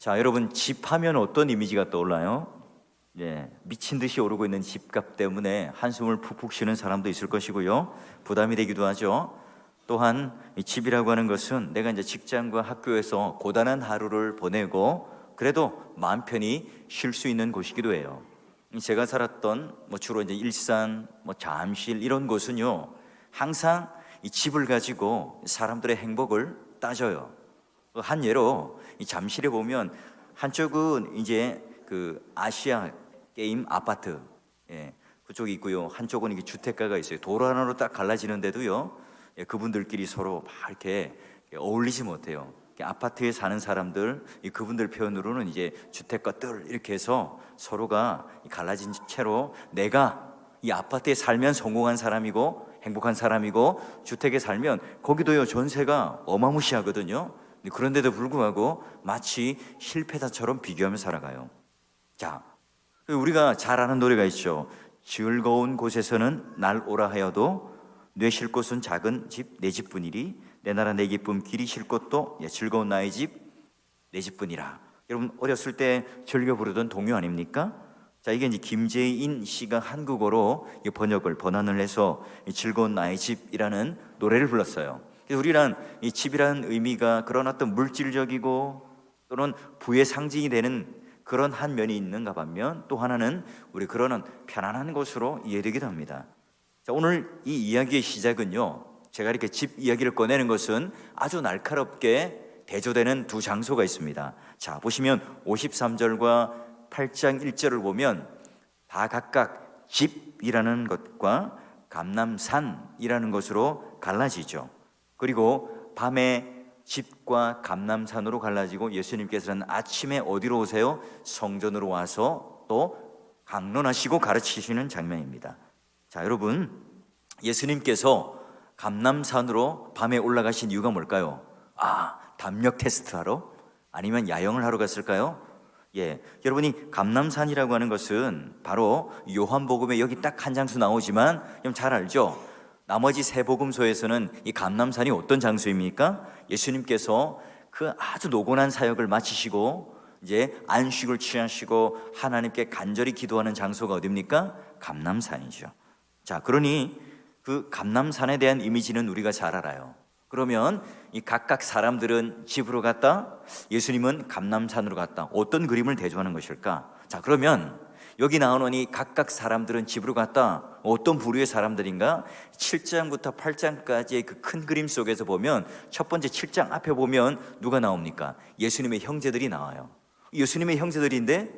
자, 여러분, 집 하면 어떤 이미지가 떠올라요? 미친 듯이 오르고 있는 집값 때문에 한숨을 푹푹 쉬는 사람도 있을 것이고요. 부담이 되기도 하죠. 또한 이 집이라고 하는 것은 내가 이제 직장과 학교에서 고단한 하루를 보내고 그래도 마음 편히 쉴 수 있는 곳이기도 해요. 제가 살았던 주로 이제 일산, 잠실 이런 곳은요, 항상 이 집을 가지고 사람들의 행복을 따져요. 한 예로 이 잠실에 보면 한쪽은 이제 그 아시아 게임 아파트, 그쪽이 있고요. 한쪽은 이게 주택가가 있어요. 도로 하나로 딱 갈라지는데도요, 그분들끼리 서로 막 이렇게 어울리지 못해요. 아파트에 사는 사람들, 그분들 표현으로는 이제 주택가들 이렇게 해서 서로가 갈라진 채로 내가 이 아파트에 살면 성공한 사람이고 행복한 사람이고 주택에 살면 거기도요 전세가 어마무시하거든요. 그런데도 불구하고 마치 실패자처럼 비교하며 살아가요. 자, 우리가 잘 아는 노래가 있죠. 즐거운 곳에서는 날 오라 하여도 내 쉴 곳은 작은 집 내 집뿐이리 내 나라 내 기쁨 길이 쉴 곳도 즐거운 나의 집 내 집뿐이라. 여러분 어렸을 때 즐겨 부르던 동요 아닙니까? 자, 이게 이제 김재인 씨가 한국어로 번안을 해서 즐거운 나의 집이라는 노래를 불렀어요. 그래서 우리는 이 집이라는 의미가 그런 어떤 물질적이고 또는 부의 상징이 되는 그런 한 면이 있는가 반면 또 하나는 우리 그런 편안한 곳으로 이해되기도 합니다. 자, 오늘 이 이야기의 시작은요, 제가 이렇게 집 이야기를 꺼내는 것은 아주 날카롭게 대조되는 두 장소가 있습니다. 자, 보시면 53절과 8장 1절을 보면 다 각각 집이라는 것과 감람산이라는 것으로 갈라지죠. 그리고 밤에 집과 감람산으로 갈라지고 예수님께서는 아침에 어디로 오세요? 성전으로 와서 또 강론하시고 가르치시는 장면입니다. 자, 여러분, 예수님께서 감람산으로 밤에 올라가신 이유가 뭘까요? 담력 테스트하러? 아니면 야영을 하러 갔을까요? 여러분이 감람산이라고 하는 것은 바로 요한복음에 여기 딱 한 장소 나오지만 좀 잘 알죠? 나머지 세 복음서에서는 이 감람산이 어떤 장소입니까? 예수님께서 그 아주 노곤한 사역을 마치시고 이제 안식을 취하시고 하나님께 간절히 기도하는 장소가 어디입니까? 감람산이죠. 자, 그러니 그 감람산에 대한 이미지는 우리가 잘 알아요. 그러면 이 각각 사람들은 집으로 갔다, 예수님은 감람산으로 갔다. 어떤 그림을 대조하는 것일까? 자, 그러면 여기 나오는 이 각각 사람들은 집으로 갔다. 어떤 부류의 사람들인가? 7장부터 8장까지의 그 큰 그림 속에서 보면 첫 번째 7장 앞에 보면 누가 나옵니까? 예수님의 형제들이 나와요. 예수님의 형제들인데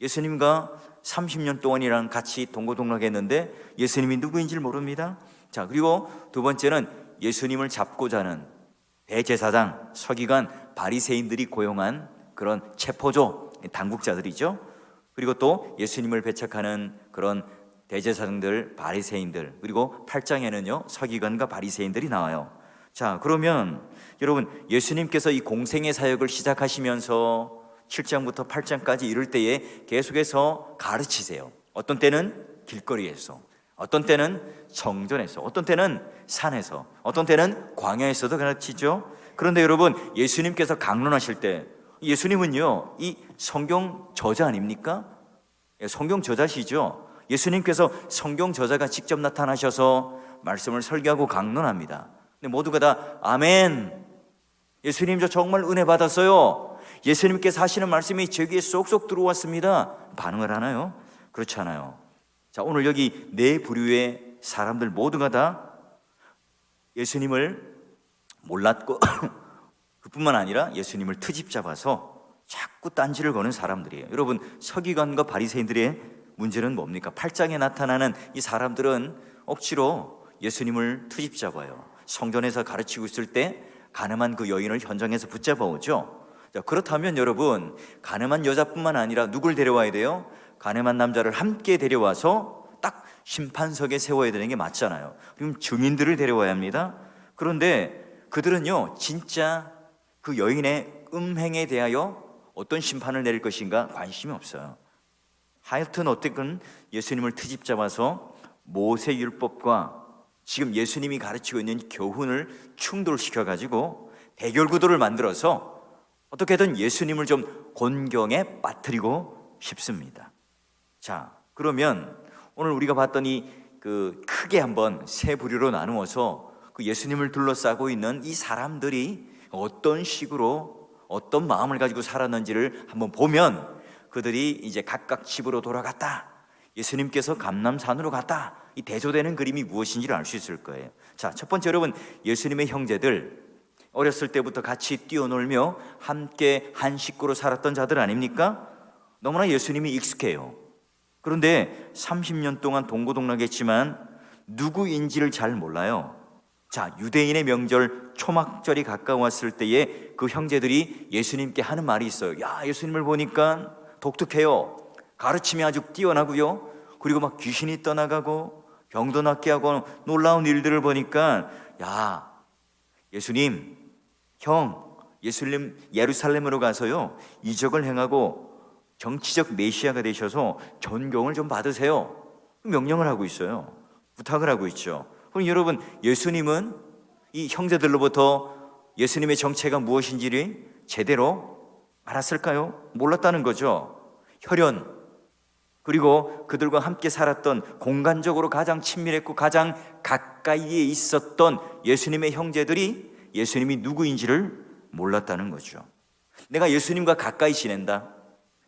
예수님과 30년 동안이랑 같이 동고동락했는데 예수님이 누구인지를 모릅니다. 자, 그리고 두 번째는 예수님을 잡고자 하는 대제사장, 서기관, 바리새인들이 고용한 그런 체포조, 당국자들이죠. 그리고 또 예수님을 배척하는 그런 대제사장들, 바리새인들, 그리고 8장에는요 서기관과 바리새인들이 나와요. 자, 그러면 여러분 예수님께서 이 공생의 사역을 시작하시면서 7장부터 8장까지 이를 때에 계속해서 가르치세요. 어떤 때는 길거리에서, 어떤 때는 성전에서, 어떤 때는 산에서, 어떤 때는 광야에서도 가르치죠. 그런데 여러분 예수님께서 강론하실 때 예수님은요 이 성경 저자 아닙니까? 성경 저자시죠. 예수님께서 성경 저자가 직접 나타나셔서 말씀을 설교하고 강론합니다. 근데 모두가 다 아멘, 예수님 저 정말 은혜 받았어요, 예수님께서 하시는 말씀이 제 귀에 쏙쏙 들어왔습니다, 반응을 하나요? 그렇지 않아요. 자, 오늘 여기 네 부류의 사람들 모두가 다 예수님을 몰랐고 그뿐만 아니라 예수님을 트집 잡아서 자꾸 딴지를 거는 사람들이에요. 여러분 서기관과 바리새인들의 문제는 뭡니까? 8장에 나타나는 이 사람들은 억지로 예수님을 트집 잡아요. 성전에서 가르치고 있을 때 가늠한 그 여인을 현장에서 붙잡아 오죠. 자, 그렇다면 여러분 가늠한 여자뿐만 아니라 누굴 데려와야 돼요? 가늠한 남자를 함께 데려와서 딱 심판석에 세워야 되는 게 맞잖아요. 그럼 증인들을 데려와야 합니다. 그런데 그들은요 진짜 그 여인의 음행에 대하여 어떤 심판을 내릴 것인가 관심이 없어요. 하여튼 어쨌든 예수님을 트집 잡아서 모세율법과 지금 예수님이 가르치고 있는 교훈을 충돌시켜 가지고 대결 구도를 만들어서 어떻게든 예수님을 좀 곤경에 빠뜨리고 싶습니다. 자, 그러면 오늘 우리가 봤더니 크게 한번 세 부류로 나누어서 그 예수님을 둘러싸고 있는 이 사람들이 어떤 식으로 어떤 마음을 가지고 살았는지를 한번 보면 그들이 이제 각각 집으로 돌아갔다, 예수님께서 감람산으로 갔다, 이 대조되는 그림이 무엇인지를 알 수 있을 거예요. 자, 첫 번째, 여러분, 예수님의 형제들, 어렸을 때부터 같이 뛰어놀며 함께 한 식구로 살았던 자들 아닙니까? 너무나 예수님이 익숙해요. 그런데 30년 동안 동고동락했지만 누구인지를 잘 몰라요. 자, 유대인의 명절 초막절이 가까웠을 때에 그 형제들이 예수님께 하는 말이 있어요. 야, 예수님을 보니까 독특해요. 가르침이 아주 뛰어나고요. 그리고 막 귀신이 떠나가고 병도 낫게 하고 놀라운 일들을 보니까, 야, 예수님, 예수님 예루살렘으로 가서요, 이적을 행하고 정치적 메시아가 되셔서 존경을 좀 받으세요. 명령을 하고 있어요. 부탁을 하고 있죠. 그럼 여러분, 예수님은 이 형제들로부터 예수님의 정체가 무엇인지를 제대로 알았을까요? 몰랐다는 거죠. 혈연, 그리고 그들과 함께 살았던, 공간적으로 가장 친밀했고 가장 가까이에 있었던 예수님의 형제들이 예수님이 누구인지를 몰랐다는 거죠. 내가 예수님과 가까이 지낸다,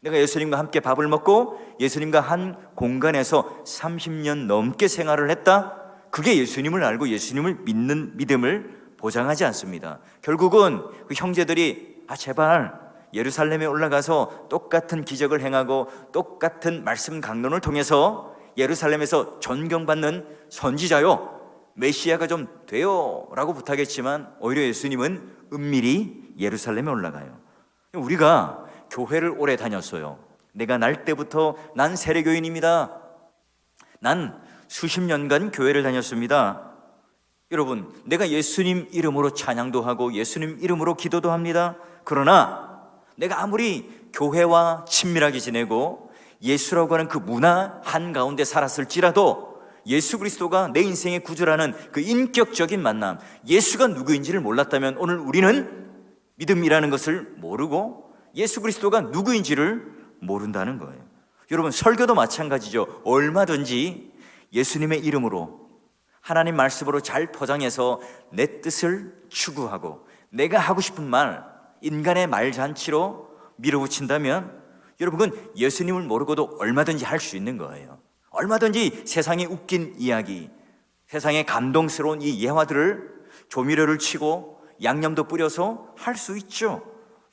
내가 예수님과 함께 밥을 먹고 예수님과 한 공간에서 30년 넘게 생활을 했다, 그게 예수님을 알고 예수님을 믿는 믿음을 보장하지 않습니다. 결국은 그 형제들이 제발 예루살렘에 올라가서 똑같은 기적을 행하고 똑같은 말씀 강론을 통해서 예루살렘에서 존경받는 선지자요, 메시아가 좀 돼요 라고 부탁했지만 오히려 예수님은 은밀히 예루살렘에 올라가요. 우리가 교회를 오래 다녔어요. 내가 날 때부터 난 세례교인입니다. 난 수십 년간 교회를 다녔습니다. 여러분, 내가 예수님 이름으로 찬양도 하고 예수님 이름으로 기도도 합니다. 그러나 내가 아무리 교회와 친밀하게 지내고 예수라고 하는 그 문화 한가운데 살았을지라도 예수 그리스도가 내 인생의 구주라는 그 인격적인 만남, 예수가 누구인지를 몰랐다면 오늘 우리는 믿음이라는 것을 모르고 예수 그리스도가 누구인지를 모른다는 거예요. 여러분, 설교도 마찬가지죠. 얼마든지 예수님의 이름으로 하나님 말씀으로 잘 포장해서 내 뜻을 추구하고 내가 하고 싶은 말, 인간의 말잔치로 밀어붙인다면 여러분, 예수님을 모르고도 얼마든지 할 수 있는 거예요. 얼마든지 세상에 웃긴 이야기, 세상에 감동스러운 이 예화들을 조미료를 치고 양념도 뿌려서 할 수 있죠.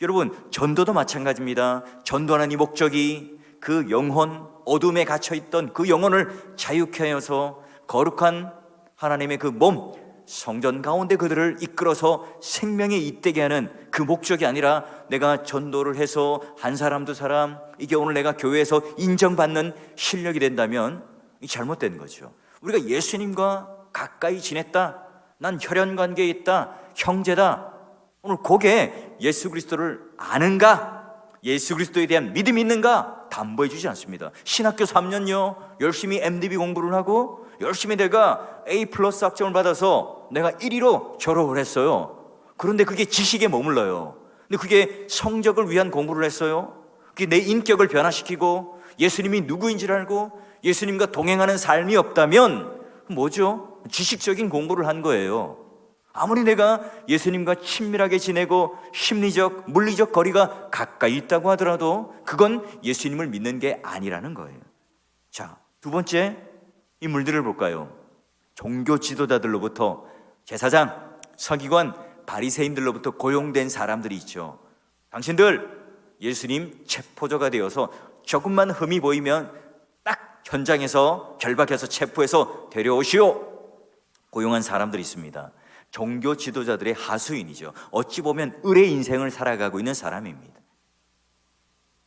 여러분, 전도도 마찬가지입니다. 전도하는 이 목적이 그 영혼, 어둠에 갇혀있던 그 영혼을 자유케 하여서 거룩한 하나님의 그 몸, 성전 가운데 그들을 이끌어서 생명에 잇대게 하는 그 목적이 아니라 내가 전도를 해서 한 사람 두 사람, 이게 오늘 내가 교회에서 인정받는 실력이 된다면 잘못된 거죠. 우리가 예수님과 가까이 지냈다, 난 혈연관계에 있다, 형제다, 오늘 그게 예수 그리스도를 아는가, 예수 그리스도에 대한 믿음이 있는가 담보해 주지 않습니다. 신학교 3년요 열심히 MDB 공부를 하고 열심히 내가 A+ 학점을 받아서 내가 1위로 졸업을 했어요. 그런데 그게 지식에 머물러요. 근데 그게 성적을 위한 공부를 했어요. 그게 내 인격을 변화시키고 예수님이 누구인지를 알고 예수님과 동행하는 삶이 없다면 뭐죠? 지식적인 공부를 한 거예요. 아무리 내가 예수님과 친밀하게 지내고 심리적, 물리적 거리가 가까이 있다고 하더라도 그건 예수님을 믿는 게 아니라는 거예요. 자, 두 번째 인물들을 볼까요? 종교 지도자들로부터, 제사장, 서기관, 바리새인들로부터 고용된 사람들이 있죠. 당신들 예수님 체포자가 되어서 조금만 흠이 보이면 딱 현장에서 결박해서 체포해서 데려오시오. 고용한 사람들이 있습니다. 종교 지도자들의 하수인이죠. 어찌 보면 을의 인생을 살아가고 있는 사람입니다.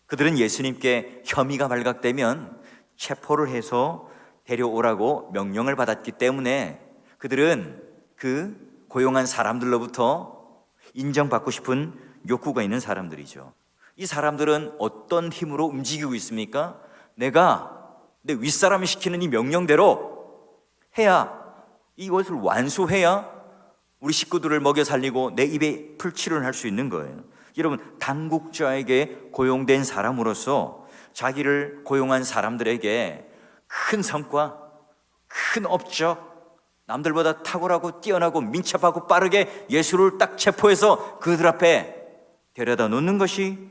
그들은 예수님께 혐의가 발각되면 체포를 해서 데려오라고 명령을 받았기 때문에 그들은 그 고용한 사람들로부터 인정받고 싶은 욕구가 있는 사람들이죠. 이 사람들은 어떤 힘으로 움직이고 있습니까? 내가 내 윗사람이 시키는 이 명령대로 해야, 이것을 완수해야 우리 식구들을 먹여 살리고 내 입에 풀칠을 할 수 있는 거예요. 여러분, 당국자에게 고용된 사람으로서 자기를 고용한 사람들에게 큰 성과, 큰 업적, 남들보다 탁월하고 뛰어나고 민첩하고 빠르게 예수를 딱 체포해서 그들 앞에 데려다 놓는 것이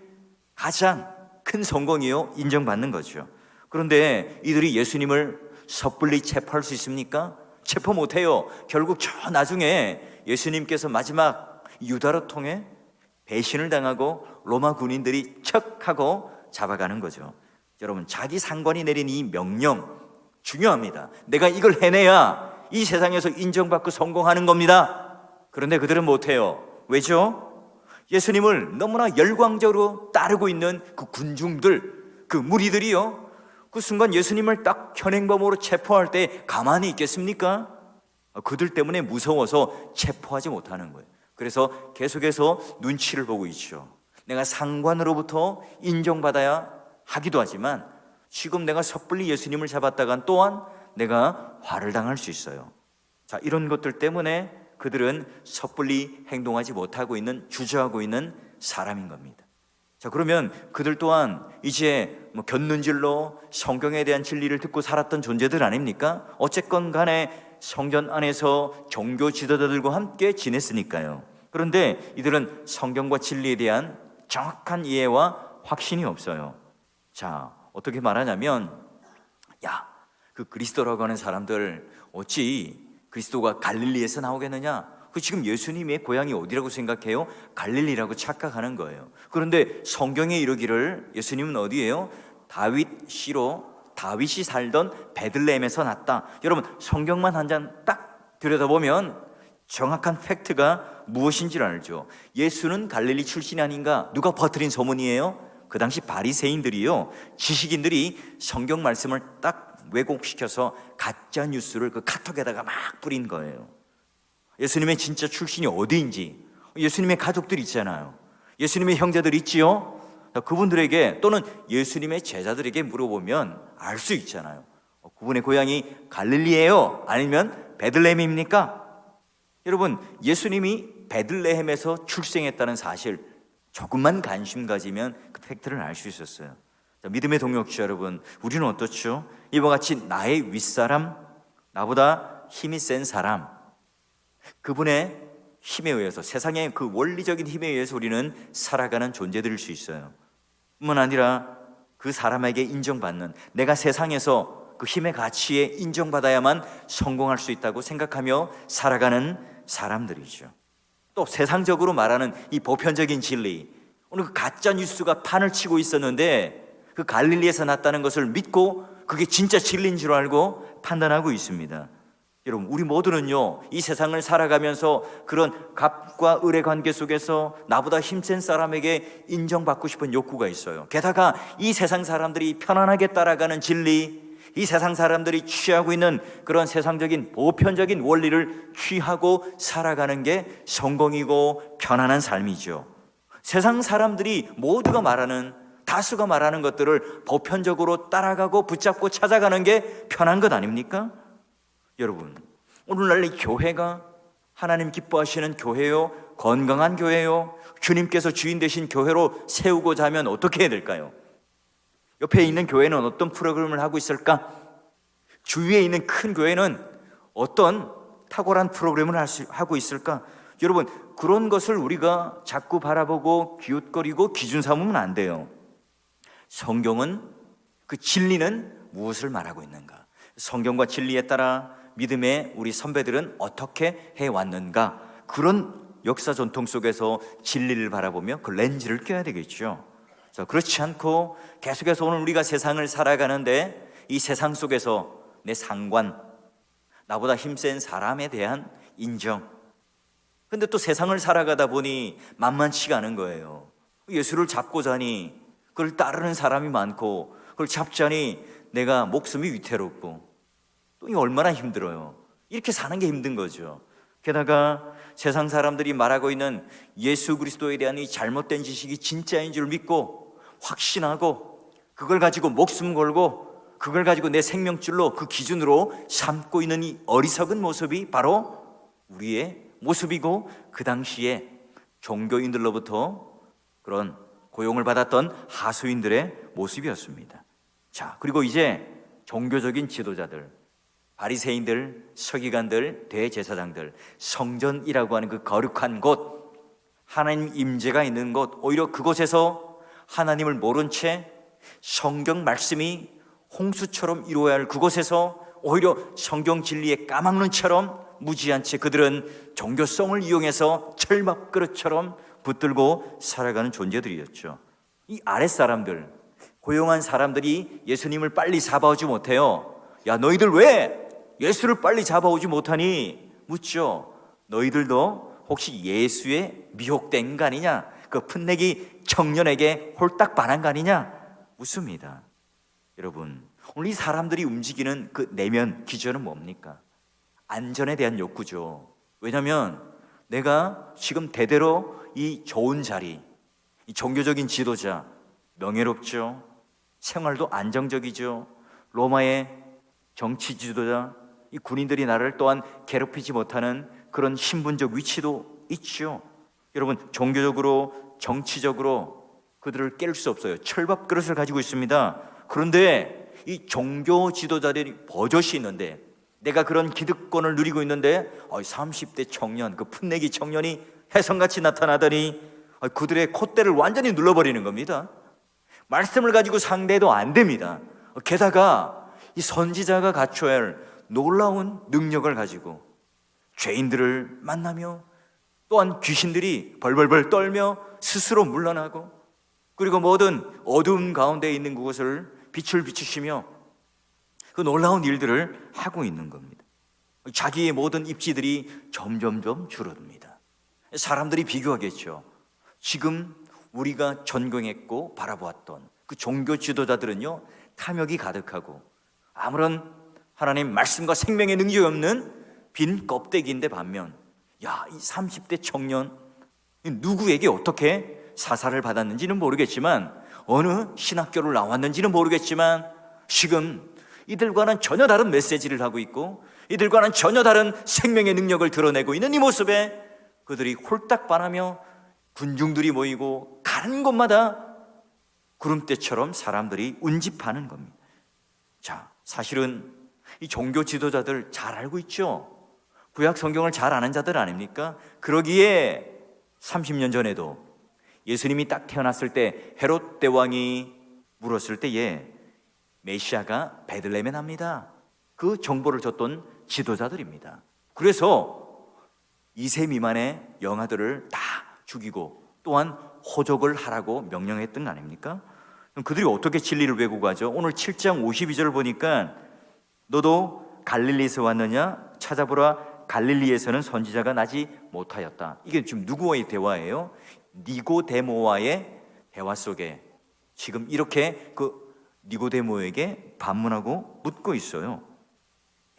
가장 큰 성공이요, 인정받는 거죠. 그런데 이들이 예수님을 섣불리 체포할 수 있습니까? 체포 못해요. 결국 저 나중에 예수님께서 마지막 유다로 통해 배신을 당하고 로마 군인들이 척하고 잡아가는 거죠. 여러분, 자기 상관이 내린 이 명령 중요합니다. 내가 이걸 해내야 이 세상에서 인정받고 성공하는 겁니다. 그런데 그들은 못해요. 왜죠? 예수님을 너무나 열광적으로 따르고 있는 그 군중들, 그 무리들이요, 그 순간 예수님을 딱 현행범으로 체포할 때 가만히 있겠습니까? 그들 때문에 무서워서 체포하지 못하는 거예요. 그래서 계속해서 눈치를 보고 있죠. 내가 상관으로부터 인정받아야 하기도 하지만 지금 내가 섣불리 예수님을 잡았다간 또한 내가 화를 당할 수 있어요. 자, 이런 것들 때문에 그들은 섣불리 행동하지 못하고 있는, 주저하고 있는 사람인 겁니다. 자, 그러면 그들 또한 이제 곁눈질로 성경에 대한 진리를 듣고 살았던 존재들 아닙니까? 어쨌건 간에 성전 안에서 종교 지도자들과 함께 지냈으니까요. 그런데 이들은 성경과 진리에 대한 정확한 이해와 확신이 없어요. 자, 어떻게 말하냐면, 야, 그 그리스도라고 하는 사람들 어찌 그리스도가 갈릴리에서 나오겠느냐? 그 지금 예수님의 고향이 어디라고 생각해요? 갈릴리라고 착각하는 거예요. 그런데 성경에 이르기를 예수님은 어디예요? 다윗이 살던 베들레헴에서 났다. 여러분, 성경만 한 장 딱 들여다보면 정확한 팩트가 무엇인지를 알죠. 예수는 갈릴리 출신이 아닌가? 누가 퍼뜨린 소문이에요? 그 당시 바리새인들이요, 지식인들이 성경 말씀을 딱 왜곡시켜서 가짜 뉴스를 그 카톡에다가 막 뿌린 거예요. 예수님의 진짜 출신이 어디인지, 예수님의 가족들 있잖아요, 예수님의 형제들 있지요. 그분들에게 또는 예수님의 제자들에게 물어보면 알 수 있잖아요. 그분의 고향이 갈릴리예요? 아니면 베들레헴입니까? 여러분, 예수님이 베들레헴에서 출생했다는 사실 조금만 관심 가지면 그 팩트를 알 수 있었어요. 자, 믿음의 동역자 여러분, 우리는 어떻죠? 이와 같이 나의 윗사람, 나보다 힘이 센 사람, 그분의 힘에 의해서, 세상의 그 원리적인 힘에 의해서 우리는 살아가는 존재들일 수 있어요. 뿐만 아니라 그 사람에게 인정받는, 내가 세상에서 그 힘의 가치에 인정받아야만 성공할 수 있다고 생각하며 살아가는 사람들이죠. 또 세상적으로 말하는 이 보편적인 진리, 오늘 그 가짜 뉴스가 판을 치고 있었는데 그 갈릴리에서 났다는 것을 믿고 그게 진짜 진리인 줄 알고 판단하고 있습니다. 여러분, 우리 모두는요, 이 세상을 살아가면서 그런 갑과 을의 관계 속에서 나보다 힘센 사람에게 인정받고 싶은 욕구가 있어요. 게다가 이 세상 사람들이 편안하게 따라가는 진리, 이 세상 사람들이 취하고 있는 그런 세상적인 보편적인 원리를 취하고 살아가는 게 성공이고 편안한 삶이죠. 세상 사람들이 모두가 말하는, 다수가 말하는 것들을 보편적으로 따라가고 붙잡고 찾아가는 게 편한 것 아닙니까? 여러분, 오늘날 이 교회가 하나님 기뻐하시는 교회요, 건강한 교회요, 주님께서 주인 되신 교회로 세우고자 하면 어떻게 해야 될까요? 옆에 있는 교회는 어떤 프로그램을 하고 있을까? 주위에 있는 큰 교회는 어떤 탁월한 프로그램을 하고 있을까? 여러분, 그런 것을 우리가 자꾸 바라보고 기웃거리고 기준 삼으면 안 돼요. 성경은, 그 진리는 무엇을 말하고 있는가? 성경과 진리에 따라 믿음의 우리 선배들은 어떻게 해왔는가? 그런 역사 전통 속에서 진리를 바라보며 그 렌즈를 껴야 되겠죠. 자, 그렇지 않고 계속해서 오늘 우리가 세상을 살아가는데 이 세상 속에서 내 상관, 나보다 힘센 사람에 대한 인정, 근데 또 세상을 살아가다 보니 만만치가 않은 거예요. 예수를 잡고자 하니 그걸 따르는 사람이 많고, 그걸 잡자니 내가 목숨이 위태롭고, 또 이게 얼마나 힘들어요. 이렇게 사는 게 힘든 거죠. 게다가 세상 사람들이 말하고 있는 예수 그리스도에 대한 이 잘못된 지식이 진짜인 줄 믿고 확신하고 그걸 가지고 목숨 걸고 그걸 가지고 내 생명줄로 그 기준으로 삼고 있는 이 어리석은 모습이 바로 우리의 모습이고, 그 당시에 종교인들로부터 그런 고용을 받았던 하수인들의 모습이었습니다. 자, 그리고 이제 종교적인 지도자들, 바리새인들, 서기관들, 대제사장들, 성전이라고 하는 그 거룩한 곳, 하나님 임재가 있는 곳, 오히려 그곳에서 하나님을 모른 채 성경 말씀이 홍수처럼 이루어야 할 그곳에서 오히려 성경 진리에 까막눈 처럼 무지한 채 그들은 종교성을 이용해서 철밥그릇처럼 붙들고 살아가는 존재들이었죠. 이 아랫사람들, 고용한 사람들이 예수님을 빨리 잡아오지 못해요. 야, 너희들 왜 예수를 빨리 잡아오지 못하니? 묻죠. 너희들도 혹시 예수의 미혹된 거 아니냐? 그 풋내기 청년에게 홀딱 반한 거 아니냐? 묻습니다. 여러분, 오늘 이 사람들이 움직이는 그 내면 기준은 뭡니까? 안전에 대한 욕구죠. 왜냐하면 내가 지금 대대로 이 좋은 자리, 이 종교적인 지도자, 명예롭죠. 생활도 안정적이죠. 로마의 정치 지도자, 이 군인들이 나를 또한 괴롭히지 못하는 그런 신분적 위치도 있죠. 여러분, 종교적으로, 정치적으로 그들을 깰 수 없어요. 철밥 그릇을 가지고 있습니다. 그런데 이 종교 지도자들이 버젓이 있는데, 내가 그런 기득권을 누리고 있는데 30대 청년, 그 풋내기 청년이 혜성같이 나타나더니 그들의 콧대를 완전히 눌러버리는 겁니다. 말씀을 가지고 상대도 안 됩니다. 게다가 이 선지자가 갖춰야 할 놀라운 능력을 가지고 죄인들을 만나며 또한 귀신들이 벌벌벌 떨며 스스로 물러나고, 그리고 모든 어두운 가운데 있는 그곳을 빛을 비추시며 그 놀라운 일들을 하고 있는 겁니다. 자기의 모든 입지들이 점점점 줄어듭니다. 사람들이 비교하겠죠. 지금 우리가 존경했고 바라보았던 그 종교 지도자들은요, 탐욕이 가득하고 아무런 하나님 말씀과 생명의 능력이 없는 빈 껍데기인데, 반면 이 30대 청년, 누구에게 어떻게 사사를 받았는지는 모르겠지만, 어느 신학교를 나왔는지는 모르겠지만, 지금 이들과는 전혀 다른 메시지를 하고 있고 이들과는 전혀 다른 생명의 능력을 드러내고 있는 이 모습에 그들이 홀딱 반하며 군중들이 모이고 가는 곳마다 구름대처럼 사람들이 운집하는 겁니다. 자, 사실은 이 종교 지도자들 잘 알고 있죠. 구약 성경을 잘 아는 자들 아닙니까? 그러기에 30년 전에도 예수님이 딱 태어났을 때 헤롯 대왕이 물었을 때에 메시아가 베들레헴에 납니다. 그 정보를 줬던 지도자들입니다. 그래서 2세 미만의 영아들을 다 죽이고 또한 호적을 하라고 명령했던 거 아닙니까? 그럼 그들이 어떻게 진리를 왜곡하죠? 오늘 7장 52절을 보니까 너도 갈릴리에서 왔느냐? 찾아보라, 갈릴리에서는 선지자가 나지 못하였다. 이게 지금 누구와의 대화예요? 니고데모와의 대화 속에 지금 이렇게 그 니고데모에게 반문하고 묻고 있어요.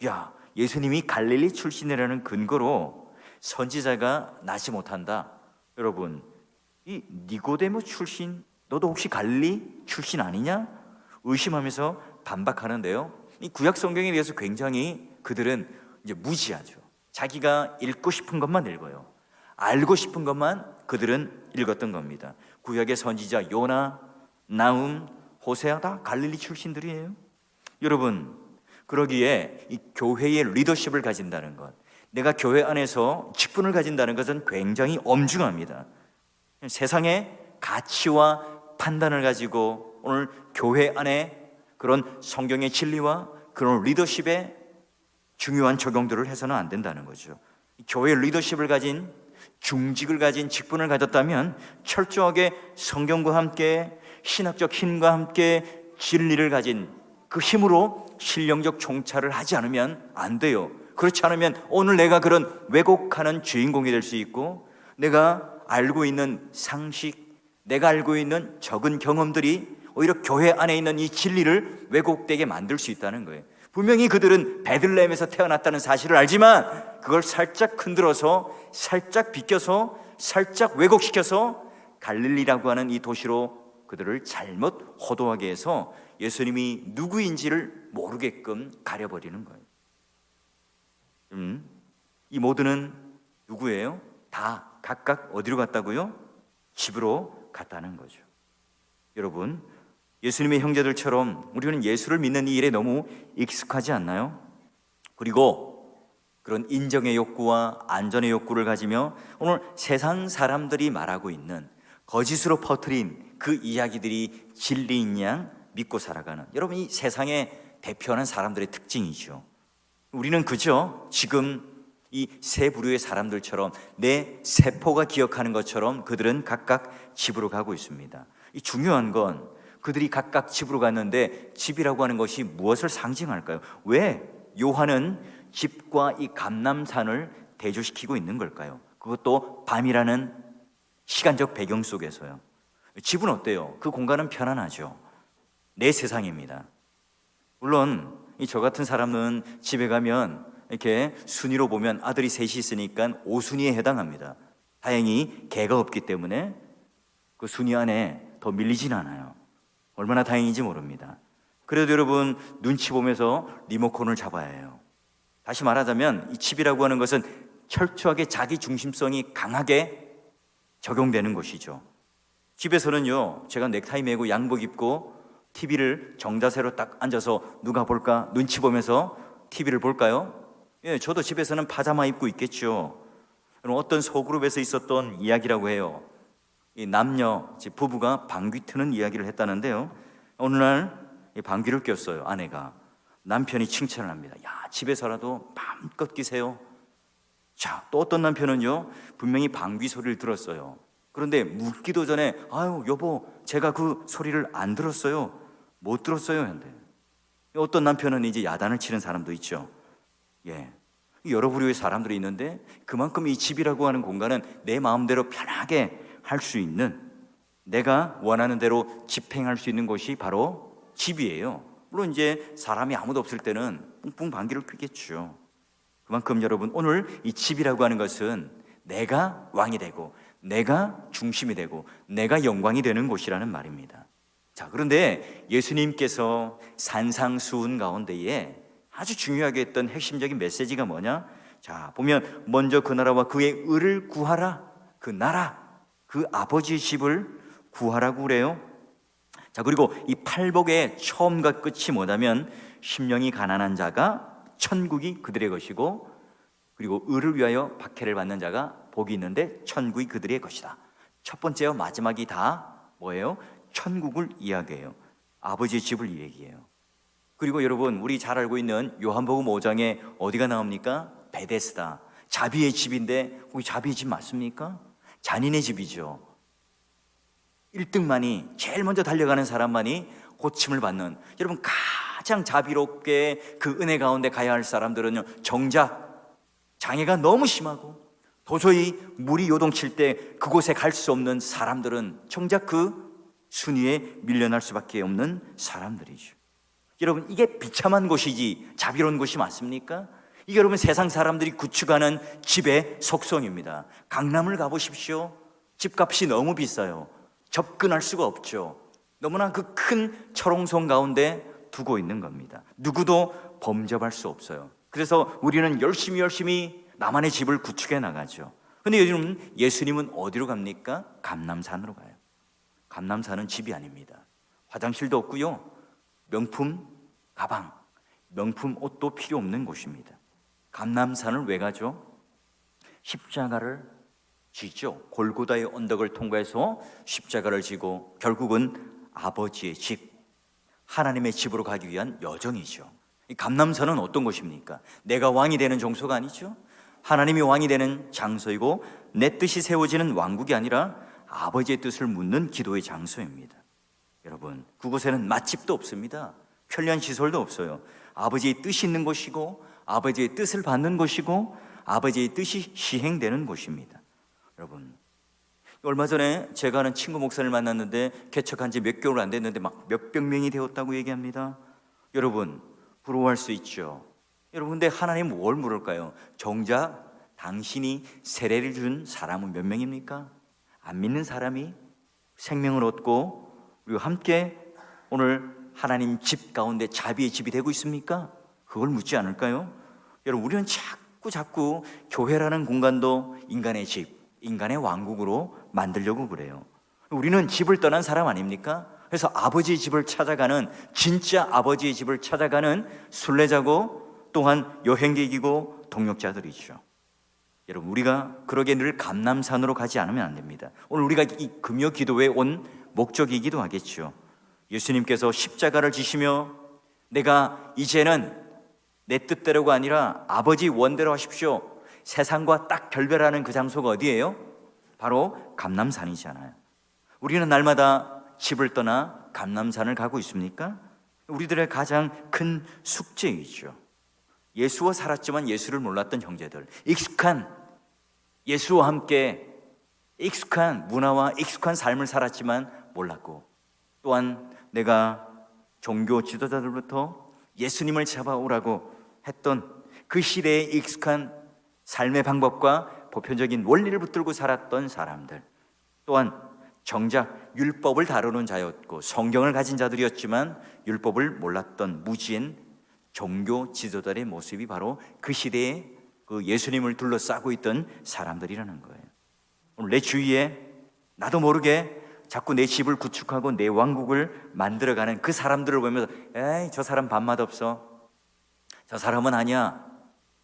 야, 예수님이 갈릴리 출신이라는 근거로 선지자가 나지 못한다. 여러분, 이 니고데모 출신, 너도 혹시 갈릴리 출신 아니냐? 의심하면서 반박하는데요. 이 구약 성경에 대해서 굉장히 그들은 이제 무지하죠. 자기가 읽고 싶은 것만 읽어요. 알고 싶은 것만 그들은 읽었던 겁니다. 구약의 선지자 요나, 나훔, 호세아 다 갈릴리 출신들이에요. 여러분, 그러기에 이 교회의 리더십을 가진다는 것, 내가 교회 안에서 직분을 가진다는 것은 굉장히 엄중합니다. 세상의 가치와 판단을 가지고 오늘 교회 안에 그런 성경의 진리와 그런 리더십의 중요한 적용들을 해서는 안 된다는 거죠. 교회 리더십을 가진, 중직을 가진, 직분을 가졌다면 철저하게 성경과 함께 신학적 힘과 함께 진리를 가진 그 힘으로 신령적 총찰을 하지 않으면 안 돼요. 그렇지 않으면 오늘 내가 그런 왜곡하는 주인공이 될 수 있고, 내가 알고 있는 상식, 내가 알고 있는 적은 경험들이 오히려 교회 안에 있는 이 진리를 왜곡되게 만들 수 있다는 거예요. 분명히 그들은 베들레헴에서 태어났다는 사실을 알지만 그걸 살짝 흔들어서, 살짝 비껴서, 살짝 왜곡시켜서 갈릴리라고 하는 이 도시로 그들을 잘못 호도하게 해서 예수님이 누구인지를 모르게끔 가려버리는 거예요. 이 모두는 누구예요? 다 각각 어디로 갔다고요? 집으로 같다는 거죠. 여러분, 예수님의 형제들처럼 우리는 예수를 믿는 이 일에 너무 익숙하지 않나요? 그리고 그런 인정의 욕구와 안전의 욕구를 가지며 오늘 세상 사람들이 말하고 있는 거짓으로 퍼뜨린 그 이야기들이 진리인 양 믿고 살아가는, 여러분, 이 세상에 대표하는 사람들의 특징이죠. 우리는 그저 지금 이 세 부류의 사람들처럼 내 세포가 기억하는 것처럼 그들은 각각 집으로 가고 있습니다. 이 중요한 건 그들이 각각 집으로 갔는데 집이라고 하는 것이 무엇을 상징할까요? 왜 요한은 집과 이 감람산을 대조시키고 있는 걸까요? 그것도 밤이라는 시간적 배경 속에서요. 집은 어때요? 그 공간은 편안하죠. 내 세상입니다. 물론 저 같은 사람은 집에 가면 이렇게 순위로 보면 아들이 셋이 있으니까 5순위에 해당합니다. 다행히 개가 없기 때문에 그 순위 안에 더 밀리진 않아요. 얼마나 다행인지 모릅니다. 그래도 여러분, 눈치 보면서 리모컨을 잡아야 해요. 다시 말하자면 이 집이라고 하는 것은 철저하게 자기 중심성이 강하게 적용되는 것이죠. 집에서는요, 제가 넥타이 매고 양복 입고 TV를 정자세로 딱 앉아서 누가 볼까 눈치 보면서 TV를 볼까요? 예, 저도 집에서는 파자마 입고 있겠죠. 그럼 어떤 소그룹에서 있었던 이야기라고 해요. 이 남녀 부부가 방귀 트는 이야기를 했다는데요. 어느 날 이 방귀를 꼈어요. 아내가. 남편이 칭찬을 합니다. 야, 집에서라도 마음껏 끼세요. 자, 또 어떤 남편은요, 분명히 방귀 소리를 들었어요. 그런데 묻기도 전에 아유 여보, 제가 그 소리를 안 들었어요. 못 들었어요. 한대. 어떤 남편은 이제 야단을 치는 사람도 있죠. 예, 여러 부류의 사람들이 있는데 그만큼 이 집이라고 하는 공간은 내 마음대로 편하게 할 수 있는, 내가 원하는 대로 집행할 수 있는 곳이 바로 집이에요. 물론 이제 사람이 아무도 없을 때는 뿡뿡 방귀를 뀌겠죠. 그만큼 여러분, 오늘 이 집이라고 하는 것은 내가 왕이 되고 내가 중심이 되고 내가 영광이 되는 곳이라는 말입니다. 자, 그런데 예수님께서 산상수훈 가운데에 아주 중요하게 했던 핵심적인 메시지가 뭐냐? 자, 보면 먼저 그 나라와 그의 의를 구하라. 그 나라, 그 아버지의 집을 구하라고 그래요. 자, 그리고 이 팔복의 처음과 끝이 뭐냐면 심령이 가난한 자가 천국이 그들의 것이고, 그리고 의를 위하여 박해를 받는 자가 복이 있는데 천국이 그들의 것이다. 첫 번째와 마지막이 다 뭐예요? 천국을 이야기해요. 아버지의 집을 이야기해요. 그리고 여러분, 우리 잘 알고 있는 요한복음 5장에 어디가 나옵니까? 베데스다, 자비의 집인데 거기 자비의 집 맞습니까? 잔인의 집이죠. 1등만이, 제일 먼저 달려가는 사람만이 고침을 받는, 여러분, 가장 자비롭게 그 은혜 가운데 가야 할 사람들은요, 정작 장애가 너무 심하고 도저히 물이 요동칠 때 그곳에 갈 수 없는 사람들은 정작 그 순위에 밀려날 수밖에 없는 사람들이죠. 여러분, 이게 비참한 곳이지 자비로운 곳이 맞습니까? 이게 여러분, 세상 사람들이 구축하는 집의 속성입니다. 강남을 가보십시오. 집값이 너무 비싸요. 접근할 수가 없죠. 너무나 그 큰 철옹성 가운데 두고 있는 겁니다. 누구도 범접할 수 없어요. 그래서 우리는 열심히 나만의 집을 구축해 나가죠. 그런데 요즘 예수님은 어디로 갑니까? 감람산으로 가요. 감람산은 집이 아닙니다. 화장실도 없고요, 명품 가방, 명품 옷도 필요 없는 곳입니다. 감람산을 왜 가죠? 십자가를 지죠. 골고다의 언덕을 통과해서 십자가를 지고 결국은 아버지의 집, 하나님의 집으로 가기 위한 여정이죠. 이 감람산은 어떤 곳입니까? 내가 왕이 되는 장소가 아니죠. 하나님이 왕이 되는 장소이고 내 뜻이 세워지는 왕국이 아니라 아버지의 뜻을 묻는 기도의 장소입니다. 여러분, 그곳에는 맛집도 없습니다. 편리한 시설도 없어요. 아버지의 뜻이 있는 곳이고 아버지의 뜻을 받는 곳이고 아버지의 뜻이 시행되는 곳입니다. 여러분, 얼마 전에 제가 아는 친구 목사를 만났는데 개척한 지 몇 개월 안 됐는데 막 몇백 명이 되었다고 얘기합니다. 여러분, 부러워할 수 있죠. 여러분, 근데 하나님 뭘 물을까요? 정작 당신이 세례를 준 사람은 몇 명입니까? 안 믿는 사람이 생명을 얻고 그리고 함께 오늘 하나님 집 가운데 자비의 집이 되고 있습니까? 그걸 묻지 않을까요? 여러분, 우리는 자꾸 교회라는 공간도 인간의 집, 인간의 왕국으로 만들려고 그래요. 우리는 집을 떠난 사람 아닙니까? 그래서 아버지의 집을 찾아가는, 진짜 아버지의 집을 찾아가는 순례자고 또한 여행객이고 동역자들이죠. 여러분, 우리가 그러게 늘 감람산으로 가지 않으면 안 됩니다. 오늘 우리가 이 금요 기도에 온 목적이기도 하겠죠. 예수님께서 십자가를 지시며 내가 이제는 내 뜻대로가 아니라 아버지 원대로 하십시오, 세상과 딱 결별하는 그 장소가 어디예요? 바로 감람산이잖아요. 우리는 날마다 집을 떠나 감람산을 가고 있습니까? 우리들의 가장 큰 숙제이죠. 예수와 살았지만 예수를 몰랐던 형제들, 익숙한 예수와 함께 익숙한 문화와 익숙한 삶을 살았지만 몰랐고, 또한 내가 종교 지도자들부터 예수님을 잡아오라고 했던 그 시대의 익숙한 삶의 방법과 보편적인 원리를 붙들고 살았던 사람들, 또한 정작 율법을 다루는 자였고 성경을 가진 자들이었지만 율법을 몰랐던 무지인 종교 지도자들의 모습이 바로 그 시대에 그 예수님을 둘러싸고 있던 사람들이라는 거예요. 오늘 내 주위에 나도 모르게 자꾸 내 집을 구축하고 내 왕국을 만들어가는 그 사람들을 보면서 에이, 저 사람 밥맛 없어, 저 사람은 아니야,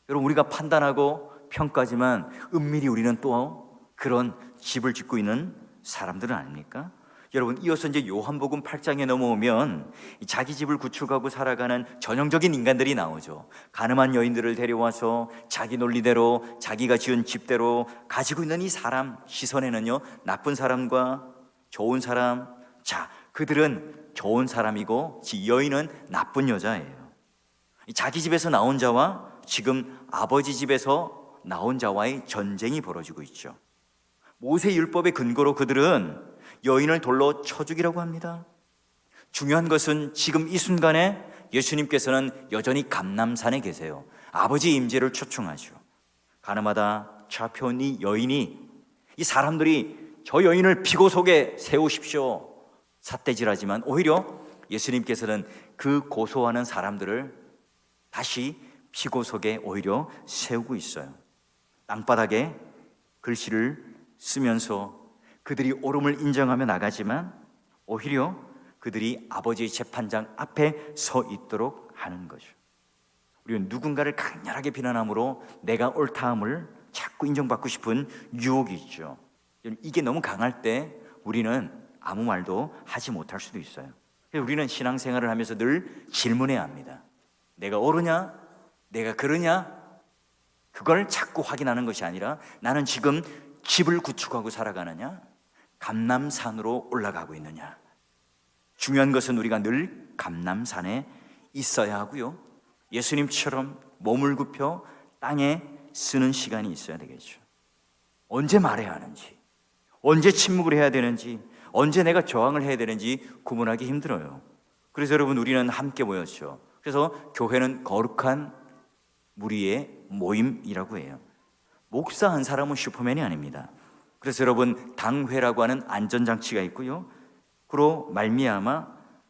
여러분, 우리가 판단하고 평가지만 은밀히 우리는 또 그런 집을 짓고 있는 사람들은 아닙니까? 여러분, 이어서 이제 요한복음 8장에 넘어오면 자기 집을 구축하고 살아가는 전형적인 인간들이 나오죠. 가늠한 여인들을 데려와서 자기 논리대로 자기가 지은 집대로 가지고 있는 이 사람 시선에는요, 나쁜 사람과 좋은 사람, 자, 그들은 좋은 사람이고 여인은 나쁜 여자예요. 자기 집에서 나온 자와 지금 아버지 집에서 나온 자와의 전쟁이 벌어지고 있죠. 모세 율법의 근거로 그들은 여인을 돌로 쳐 죽이라고 합니다. 중요한 것은 지금 이 순간에 예수님께서는 여전히 감람산에 계세요. 아버지 임재를 초청하죠. 가늠하다 잡혀온 이 여인이, 이 사람들이 저 여인을 피고 속에 세우십시오 삿대질하지만 오히려 예수님께서는 그 고소하는 사람들을 다시 피고 속에 오히려 세우고 있어요. 땅바닥에 글씨를 쓰면서 그들이 옳음을 인정하며 나가지만 오히려 그들이 아버지의 재판장 앞에 서 있도록 하는 거죠. 우리는 누군가를 강렬하게 비난함으로 내가 옳다함을 자꾸 인정받고 싶은 유혹이 있죠. 이게 너무 강할 때 우리는 아무 말도 하지 못할 수도 있어요. 그래서 우리는 신앙생활을 하면서 늘 질문해야 합니다. 내가 옳으냐? 내가 그러냐? 그걸 자꾸 확인하는 것이 아니라 나는 지금 집을 구축하고 살아가느냐? 감람산으로 올라가고 있느냐? 중요한 것은 우리가 늘 감람산에 있어야 하고요, 예수님처럼 몸을 굽혀 땅에 쓰는 시간이 있어야 되겠죠. 언제 말해야 하는지, 언제 침묵을 해야 되는지, 언제 내가 저항을 해야 되는지 구분하기 힘들어요. 그래서 여러분, 우리는 함께 모였죠. 그래서 교회는 거룩한 무리의 모임이라고 해요. 목사 한 사람은 슈퍼맨이 아닙니다. 그래서 여러분, 당회라고 하는 안전장치가 있고요, 그로 말미암아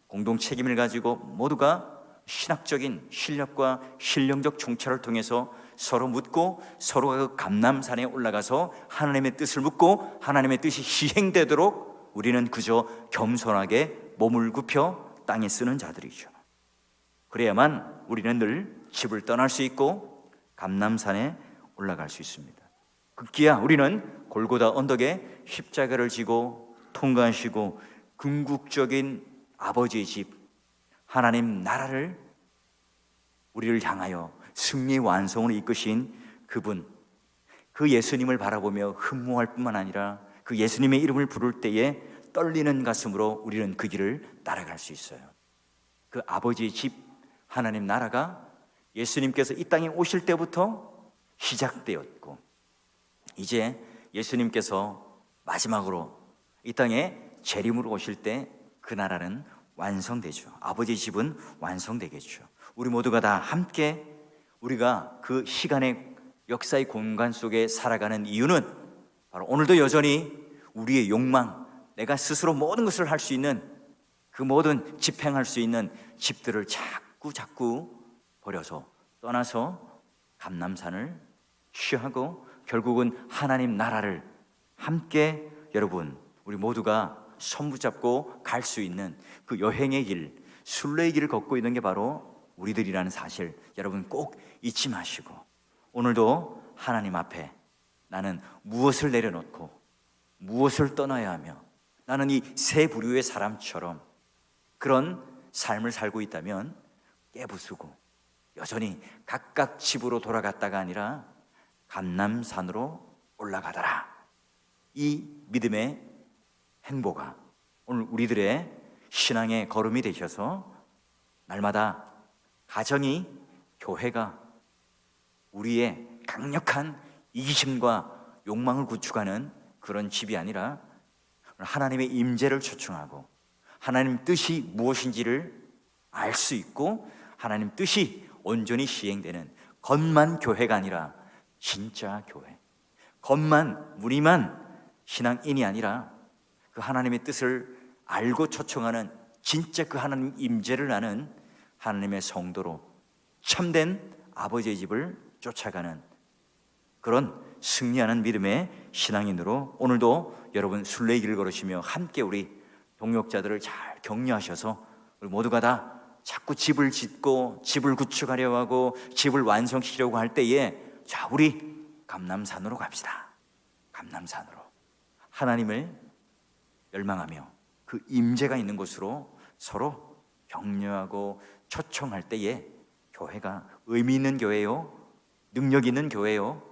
공동 책임을 가지고 모두가 신학적인 실력과 신령적 총찰을 통해서 서로 묻고 서로가 그 감람산에 올라가서 하나님의 뜻을 묻고 하나님의 뜻이 시행되도록 우리는 그저 겸손하게 몸을 굽혀 땅에 쓰는 자들이죠. 그래야만 우리는 늘 집을 떠날 수 있고 감람산에 올라갈 수 있습니다. 급기야 우리는 골고다 언덕에 십자가를 지고 통과하시고 궁극적인 아버지의 집, 하나님 나라를 우리를 향하여 승리의 완성으로 이끄신 그분, 그 예수님을 바라보며 흠모할 뿐만 아니라 그 예수님의 이름을 부를 때에 떨리는 가슴으로 우리는 그 길을 따라갈 수 있어요. 그 아버지의 집, 하나님 나라가 예수님께서 이 땅에 오실 때부터 시작되었고, 이제 예수님께서 마지막으로 이 땅에 재림으로 오실 때 그 나라는 완성되죠. 아버지의 집은 완성되겠죠. 우리 모두가 다 함께 우리가 그 시간의 역사의 공간 속에 살아가는 이유는 바로 오늘도 여전히 우리의 욕망, 내가 스스로 모든 것을 할 수 있는 그 모든 집행할 수 있는 집들을 자꾸 버려서 떠나서 감람산을 취하고 결국은 하나님 나라를 함께 여러분 우리 모두가 손 붙잡고 갈 수 있는 그 여행의 길, 순례의 길을 걷고 있는 게 바로 우리들이라는 사실 여러분 꼭 잊지 마시고, 오늘도 하나님 앞에 나는 무엇을 내려놓고 무엇을 떠나야 하며 나는 이 세 부류의 사람처럼 그런 삶을 살고 있다면 깨부수고 여전히 각각 집으로 돌아갔다가 아니라 감람산으로 올라가더라. 이 믿음의 행보가 오늘 우리들의 신앙의 걸음이 되셔서 날마다 가정이, 교회가 우리의 강력한 이기심과 욕망을 구축하는 그런 집이 아니라 하나님의 임재를 초청하고 하나님 뜻이 무엇인지를 알 수 있고 하나님 뜻이 온전히 시행되는 겉만 교회가 아니라 진짜 교회, 겉만 무늬만 신앙인이 아니라 그 하나님의 뜻을 알고 초청하는 진짜 그 하나님 임재를 아는 하나님의 성도로 참된 아버지의 집을 쫓아가는 그런 승리하는 믿음의 신앙인으로 오늘도 여러분 순례의 길을 걸으시며 함께 우리 동역자들을 잘 격려하셔서 우리 모두가 다 자꾸 집을 짓고 집을 구축하려고 하고 집을 완성시키려고 할 때에 자, 우리 감람산으로 갑시다. 감람산으로 하나님을 열망하며 그 임재가 있는 곳으로 서로 격려하고 초청할 때에 교회가 의미 있는 교회요, 능력 있는 교회요,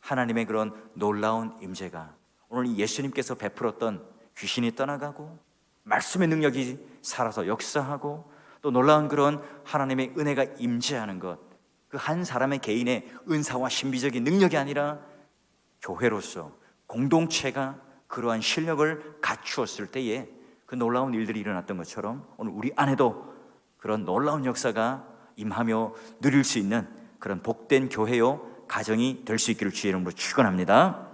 하나님의 그런 놀라운 임재가 오늘 예수님께서 베풀었던 귀신이 떠나가고 말씀의 능력이 살아서 역사하고 또 놀라운 그런 하나님의 은혜가 임재하는 것, 그 한 사람의 개인의 은사와 신비적인 능력이 아니라 교회로서 공동체가 그러한 실력을 갖추었을 때에 그 놀라운 일들이 일어났던 것처럼 오늘 우리 안에도 그런 놀라운 역사가 임하며 누릴 수 있는 그런 복된 교회요 가정이 될 수 있기를 주의 이름으로 축원합니다.